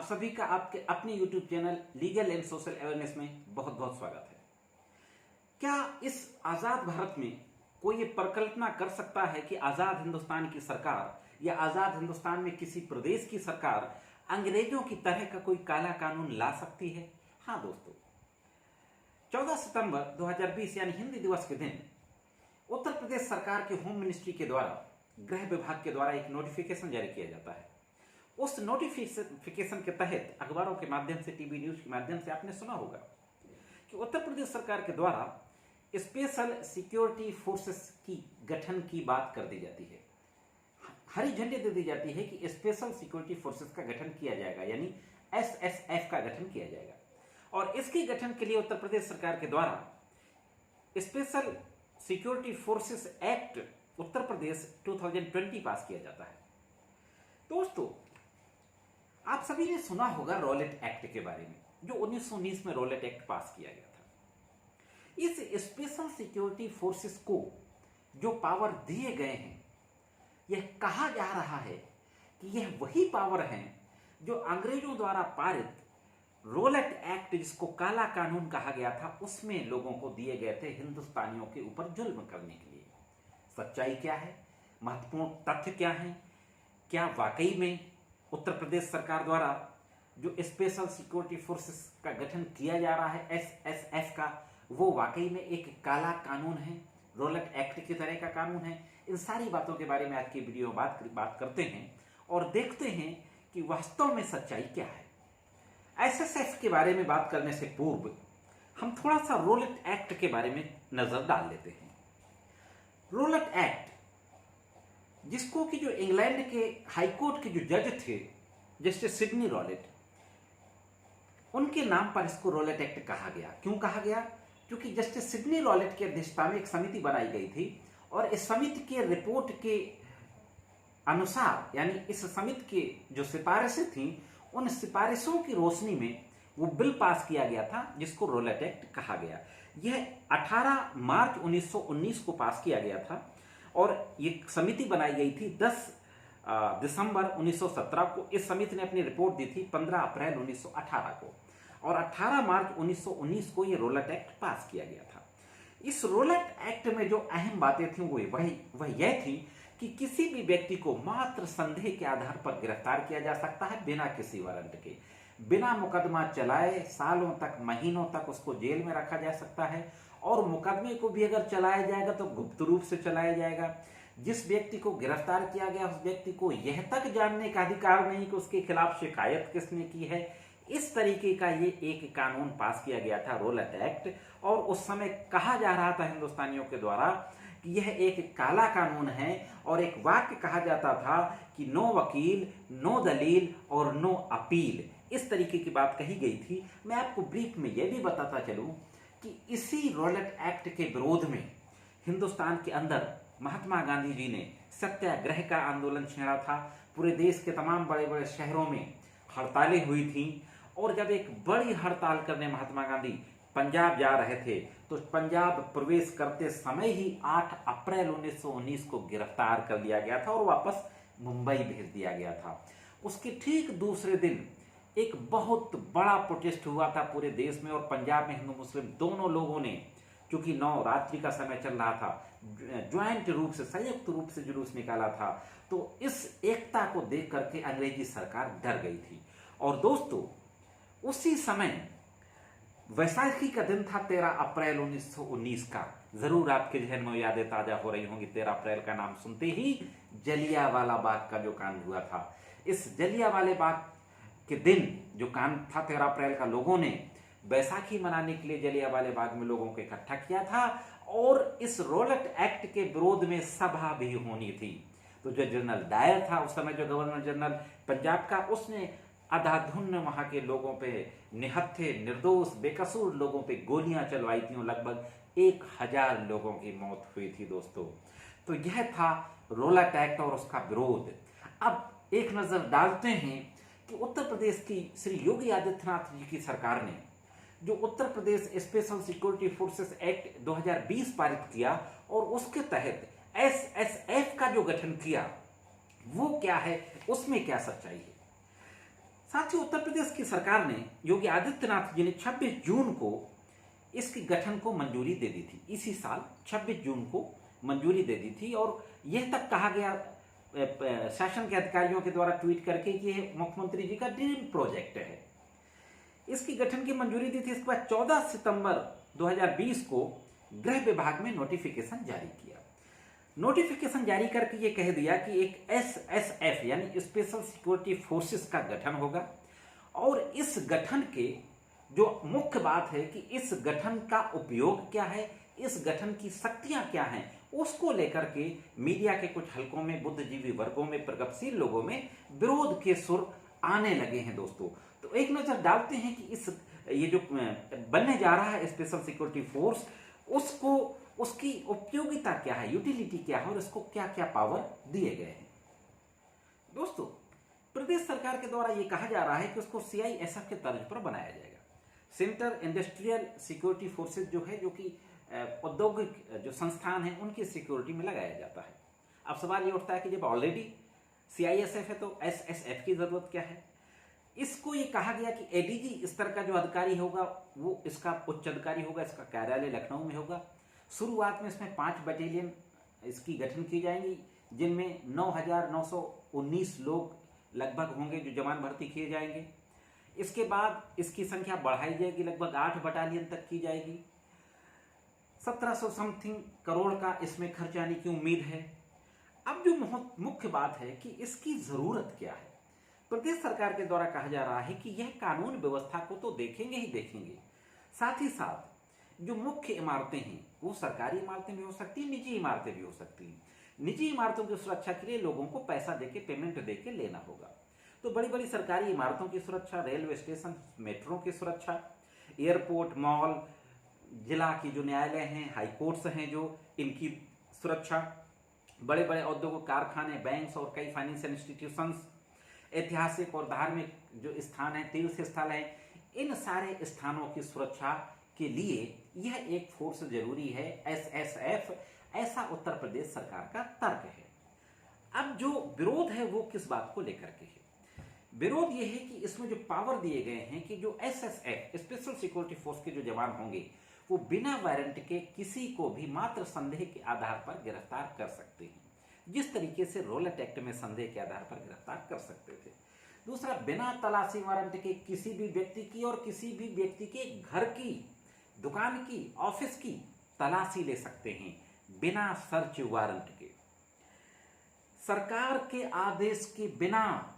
सभी का आपके अपने YouTube channel legal and social awareness में बहुत बहुत स्वागत है। क्या इस आजाद भारत में कोई ये परिकल्पना कर सकता है कि आजाद हिंदुस्तान की सरकार या आजाद हिंदुस्तान में किसी प्रदेश की सरकार अंग्रेजों की तरह का कोई काला कानून ला सकती है? हाँ दोस्तों, 14 सितंबर 2020 यानी हिंदी दिवस के दिन उत्तर प्रदेश सरकार के होम मिनिस्ट्री के द्वारा, गृह विभाग के द्वारा एक नोटिफिकेशन जारी किया जाता है। उस नोटिफिकेशन के तहत अखबारों के माध्यम से, टीवी न्यूज के माध्यम से आपने सुना होगा कि उत्तर प्रदेश सरकार के द्वारा स्पेशल सिक्योरिटी फोर्सेस की गठन की बात कर दी जाती है। हरी झंडी दे दी जाती है कि स्पेशल सिक्योरिटी फोर्सेस का गठन किया जाएगा, यानी एसएसएफ का गठन किया जाएगा। और इसके गठन के लिए उत्तर प्रदेश सरकार के द्वारा special security forces act Uttar Pradesh 2020 पास किया जाता है। दोस्तों, आप सभी ने सुना होगा रॉलेट एक्ट के बारे में, जो 1919 में रॉलेट एक्ट पास किया गया था। इस स्पेशल सिक्योरिटी फोर्सेस को जो पावर दिए गए हैं, यह कहा जा रहा है कि यह वही पावर हैं जो अंग्रेजों द्वारा पारित रॉलेट एक्ट, जिसको काला कानून कहा गया था, उसमें लोगों को दिए गए थे हिंदुस्तानियों के ऊपर जुल्म करने के लिए। सच्चाई क्या है? महत्वपूर्ण तथ्य क्या है? क्या वाकई में उत्तर प्रदेश सरकार द्वारा जो स्पेशल सिक्योरिटी फोर्सेस का गठन किया जा रहा है एसएसएफ का, वो वाकई में एक काला कानून है, रॉलेट एक्ट की तरह का कानून है? इन सारी बातों के बारे में आज की वीडियो में बात करते हैं और देखते हैं कि वास्तव में सच्चाई क्या है। एसएसएफ के बारे में बात करने से पूर्व हम थोड़ा सा रॉलेट एक्ट के बारे में नजर डाल लेते हैं। रॉलेट एक्ट, जिसको कि जो इंग्लैंड के हाईकोर्ट के जो जज थे, जस्टिस सिडनी रॉलेट, उनके नाम पर इसको रॉलेट एक्ट कहा गया। क्यों कहा गया? क्योंकि जस्टिस सिडनी रॉलेट की अध्यक्षता में एक समिति बनाई गई थी और इस समिति के रिपोर्ट के अनुसार, यानी इस समिति के जो सिफारिशें थीं, उन सिफारिशों की रोशनी में वो बिल पास किया गया था जिसको रॉलेट एक्ट कहा गया। यह 18 मार्च 1919 को पास किया गया था और ये समिति बनाई गई थी 10 दिसंबर 1917 को। इस समिति ने अपनी रिपोर्ट दी थी 15 अप्रैल 1918 को और 18 मार्च 1919 को ये रॉलेट एक्ट पास किया गया था। इस रॉलेट एक्ट में जो अहम बातें थी वह यह थी कि किसी भी व्यक्ति को मात्र संदेह के आधार पर गिरफ्तार किया जा सकता है, बिना किसी वारंट के, बिना मुकदमा चलाए सालों तक, महीनों तक उसको जेल में रखा जा सकता है। और मुकदमे को भी अगर चलाया जाएगा तो गुप्त रूप से चलाया जाएगा। जिस व्यक्ति को गिरफ्तार किया गया उस व्यक्ति को यह तक जानने का अधिकार नहीं कि उसके खिलाफ शिकायत किसने की है। इस तरीके का ये एक कानून पास किया गया था, रॉलेट एक्ट। और उस समय कहा जा रहा था हिंदुस्तानियों के द्वारा कि यह एक काला कानून है और एक वाक्य कहा जाता था कि नो वकील, नो दलील और नो अपील। इस तरीके की बात कही गई थी। मैं आपको ब्रीफ में यह भी बताता चलूं कि इसी रॉलेट एक्ट के विरोध में हिंदुस्तान के अंदर महात्मा गांधी जी ने सत्याग्रह का आंदोलन छेड़ा था। पूरे देश के तमाम बड़े बड़े शहरों में हड़तालें हुई थीं और जब एक बड़ी हड़ताल करने महात्मा गांधी पंजाब जा रहे थे तो पंजाब प्रवेश करते समय ही 8 अप्रैल 1919 को गिरफ्तार कर लिया गया था और वापस मुंबई भेज दिया गया था। उसके ठीक दूसरे दिन एक बहुत बड़ा प्रोटेस्ट हुआ था पूरे देश में और पंजाब में हिंदू मुस्लिम दोनों लोगों ने, क्योंकि नवरात्रि का समय चल रहा था, ज्वाइंट रूप से, संयुक्त रूप से जुलूस निकाला था। तो इस एकता को देख करके अंग्रेजी सरकार डर गई थी। और दोस्तों, उसी समय वैसाखी का दिन था, 13 अप्रैल 1919 का। जरूर आपके जहन में यादें ताजा हो रही होंगी। 13 अप्रैल का नाम सुनते ही जलियांवाला बाग का जो कांड हुआ था, इस जलियांवाले बाग के दिन जो कांड था 13 अप्रैल का, लोगों ने बैसाखी मनाने के लिए जलियांवाले बाग में लोगों को इकट्ठा किया था और इस रॉलेट एक्ट के विरोध में सभा भी होनी थी। तो जो जनरल डायर था उस समय, जो गवर्नर जनरल पंजाब का, उसने अंधाधुंध वहां के लोगों पे, निहत्थे, निर्दोष, बेकसूर लोगों पे गोलियां चलवाई थी। लगभग 1000 लोगों की मौत हुई थी दोस्तों। तो यह था रॉलेट एक्ट और उसका विरोध। अब एक नजर डालते हैं कि उत्तर प्रदेश की श्री योगी आदित्यनाथ जी की सरकार ने जो Uttar Pradesh special security forces act 2020 पारित किया और उसके तहत एसएसएफ का जो गठन किया, वो क्या है, उसमें क्या सच्चाई है। साथियों, उत्तर प्रदेश की सरकार ने योगी आदित्यनाथ जी ने 26 जून को इसके गठन को मंजूरी दे दी थी। इसी साल 26 जून को मंजूरी दे दी थी और यह तक कहा गया शासन के अधिकारियों के द्वारा ट्वीट करके कि यह मुख्यमंत्री जी का ड्रीम प्रोजेक्ट है। इसकी गठन की मंजूरी दी थी। इसके बाद 14 सितंबर 2020 को गृह विभाग में नोटिफिकेशन जारी किया। नोटिफिकेशन जारी करके ये कह दिया कि एक SSF यानी स्पेशल सिक्योरिटी फोर्सेस का गठन होगा और इस गठन के जो मुख्य बात है कि इस गठन का उपयोग क्या है, इस गठन की शक्तियां क्या हैं, उसको लेकर के मीडिया के कुछ हलकों में, बुद्धिजीवी वर्गों में, प्रगतिशील लोगों में विरोध के सुर आने लगे हैं। दोस्तों, तो एक नजर डालते हैं कि ये जो बनने जा रहा है स्पेशल सिक्योरिटी फोर्स, उसकी उपयोगिता क्या है, यूटिलिटी क्या है और इसको क्या क्या पावर दिए गए हैं। दोस्तों, प्रदेश सरकार के द्वारा यह कहा जा रहा है कि उसको CISF के तर्ज पर बनाया जाएगा। सेंटर इंडस्ट्रियल सिक्योरिटी फोर्सेज जो है, जो कि औद्योगिक जो संस्थान है उनकी सिक्योरिटी में लगाया जाता है। अब सवाल ये उठता है कि जब ऑलरेडी CISF है तो SSF की जरूरत क्या है। इसको ये कहा गया कि ADG स्तर का जो अधिकारी होगा वो इसका उच्च अधिकारी होगा, इसका कार्यालय लखनऊ में होगा। शुरुआत में इसमें 5 बटालियन इसकी गठन की जाएंगी, जिनमें 9,919 लोग लगभग होंगे जो जवान भर्ती किए जाएंगे। इसके बाद इसकी संख्या बढ़ाई जाएगी, लगभग 8 बटालियन तक की जाएगी। 1700 समथिंग करोड़ का इसमें खर्च आने की उम्मीद है। अब जो मुख्य बात है कि इसकी जरूरत क्या है, प्रदेश सरकार के द्वारा कहा जा रहा है कि यह कानून व्यवस्था को तो देखेंगे ही देखेंगे, साथ ही साथ जो मुख्य इमारतें हैं वो सरकारी इमारतें भी हो सकती हैं, निजी इमारतें भी हो सकती हैं। निजी इमारतों की सुरक्षा के लिए लोगों को पैसा देके, पेमेंट देके लेना होगा। तो बड़ी बड़ी सरकारी इमारतों की सुरक्षा, रेलवे स्टेशन, मेट्रो की सुरक्षा, एयरपोर्ट, मॉल, जिला की जो न्यायालय हैं, हाई कोर्ट्स हैं जो, इनकी सुरक्षा, बड़े बड़े औद्योगिक कारखाने, बैंक्स और कई फाइनेंशियल इंस्टीट्यूशंस, ऐतिहासिक और धार्मिक जो स्थान है, तीर्थ स्थल है, इन सारे स्थानों की सुरक्षा के लिए यह एक फोर्स जरूरी है, SSF। ऐसा उत्तर प्रदेश सरकार का तर्क है। अब जो विरोध है वो किस बात को लेकर के है? विरोध यह है कि इसमें जो पावर दिए गए हैं कि जो SSF स्पेशल सिक्योरिटी फोर्स के जो जवान होंगे वो बिना वारंट के किसी को भी मात्र संदेह के आधार पर गिरफ्तार कर सकते हैं, जिस तरीके से रौलट एक्ट में संदेह के आधार पर गिरफ्तार कर सकते थे। दूसरा, बिना तलाशी वारंट के किसी भी व्यक्ति की और किसी भी व्यक्ति के घर की, दुकान की, ऑफिस की तलाशी ले सकते हैं बिना सर्च वारंट के। सरकार के आदेश के बिना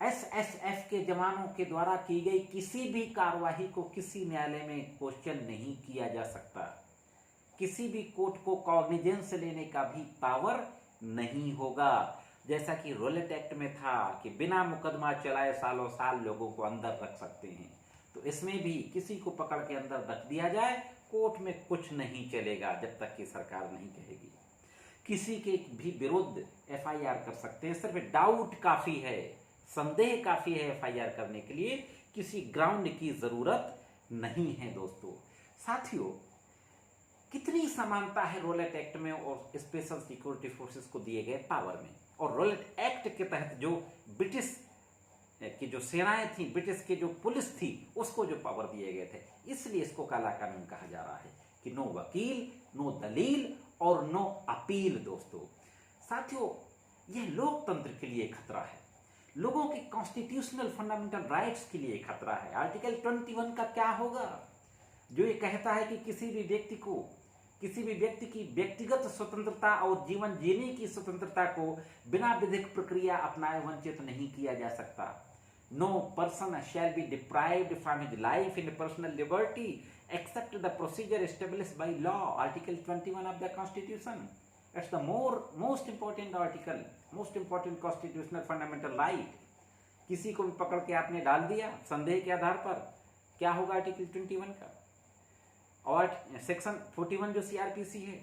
SSF के जवानों के द्वारा की गई किसी भी कार्यवाही को किसी न्यायालय में क्वेश्चन नहीं किया जा सकता। किसी भी कोर्ट को कॉग्निजेंस लेने का भी पावर नहीं होगा, जैसा कि रौलट एक्ट में था कि बिना मुकदमा चलाए सालों साल लोगों को अंदर रख सकते हैं। तो इसमें भी किसी को पकड़ के अंदर रख दिया जाए, कोर्ट में कुछ नहीं चलेगा जब तक कि सरकार नहीं कहेगी। किसी के भी विरुद्ध FIR कर सकते हैं, सिर्फ डाउट काफी है, संदेह काफी है FIR करने के लिए, किसी ग्राउंड की जरूरत नहीं है। दोस्तों, साथियों, कितनी समानता है रौलट एक्ट में और स्पेशल सिक्योरिटी फोर्सेस को दिए गए पावर में। और रौलट एक्ट के तहत जो ब्रिटिश की जो सेनाएं थी, ब्रिटिश की जो पुलिस थी, उसको जो पावर दिए गए थे, इसलिए इसको काला कानून कहा जा रहा है कि नो वकील, नो दलील और नो अपील। दोस्तों, साथियों, यह लोकतंत्र के लिए खतरा है, लोगों के कॉन्स्टिट्यूशनल फंडामेंटल राइट्स के लिए खतरा है। आर्टिकल 21 का क्या होगा, जो ये कहता है कि किसी भी व्यक्ति की व्यक्तिगत स्वतंत्रता और जीवन जीने की स्वतंत्रता को बिना विधिक प्रक्रिया अपनाए वंचित नहीं किया जा सकता। No person shall be deprived from his life in personal liberty except the procedure established by law. Article 21 of the constitution, it's the most important article, most important constitutional fundamental right. किसी को भी पकड़ के आपने डाल दिया संदेह के आधार पर, क्या होगा आर्टिकल 21 का। और सेक्शन 41 जो CRPC है,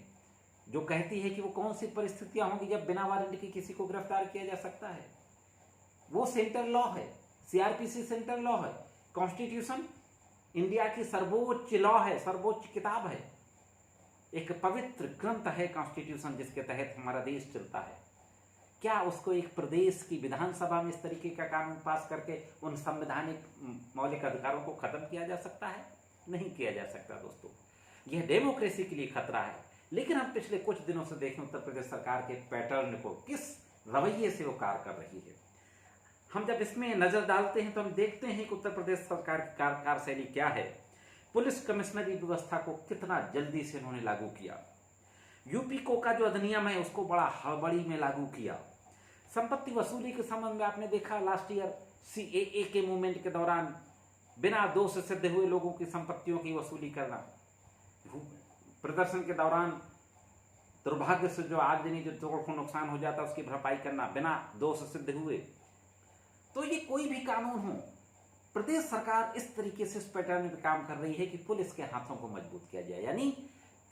जो कहती है कि वो कौन सी परिस्थितियां होंगी जब बिना वारंट के किसी को गिरफ्तार किया जा सकता है, वो सेंट्रल लॉ है। CRPC सेंट्रल लॉ है। कॉन्स्टिट्यूशन इंडिया की सर्वोच्च लॉ है, सर्वोच्च किताब है, एक पवित्र ग्रंथ है कॉन्स्टिट्यूशन, जिसके तहत हमारा देश चलता है। क्या उसको एक प्रदेश की विधानसभा में इस तरीके का कानून पास करके उन संवैधानिक मौलिक अधिकारों को खत्म किया जा सकता है? नहीं किया जा सकता दोस्तों। यह डेमोक्रेसी के लिए खतरा है। लेकिन हम पिछले कुछ दिनों से देखें उत्तर प्रदेश सरकार के पैटर्न को, किस रवैये से वो कार्य कर रही है। हम जब इसमें नजर डालते हैं तो हम देखते हैं कि उत्तर प्रदेश सरकार की कार्यशैली क्या है। पुलिस कमिश्नरी व्यवस्था को कितना जल्दी से उन्होंने लागू किया। यूपी को का जो अधिनियम है उसको बड़ा हड़बड़ी में लागू किया। संपत्ति वसूली के संबंध में आपने देखा लास्ट ईयर सीएए के मूवमेंट के दौरान बिना दोष सिद्ध हुए लोगों की संपत्तियों की वसूली करना, प्रदर्शन के दौरान दुर्भाग्य से जो आगजनी जो तोड़फोड़ नुकसान हो जाता उसकी भरपाई करना बिना दोष सिद्ध हुए। तो ये कोई भी कानून हो, प्रदेश सरकार इस तरीके से इस पैटर्न में काम कर रही है कि पुलिस के हाथों को मजबूत किया जाए, यानी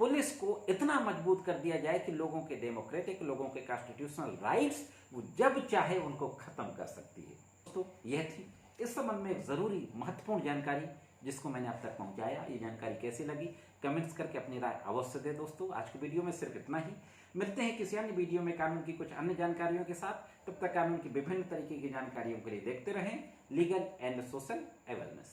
पुलिस को इतना मजबूत कर दिया जाए कि लोगों के डेमोक्रेटिक, लोगों के कॉन्स्टिट्यूशनल राइट्स वो जब चाहे उनको खत्म कर सकती है। दोस्तों यह थी इस संबंध में एक जरूरी महत्वपूर्ण जानकारी जिसको मैंने आप तक पहुंचाया। ये जानकारी कैसी लगी कमेंट्स करके अपनी राय अवश्य दें दोस्तों। आज की वीडियो में सिर्फ इतना ही। मिलते हैं किसी अन्य वीडियो में कानून की कुछ अन्य जानकारियों के साथ। तब तक कानून की विभिन्न तरीके की जानकारियों के लिए देखते रहें लीगल एंड सोशल अवेयरनेस।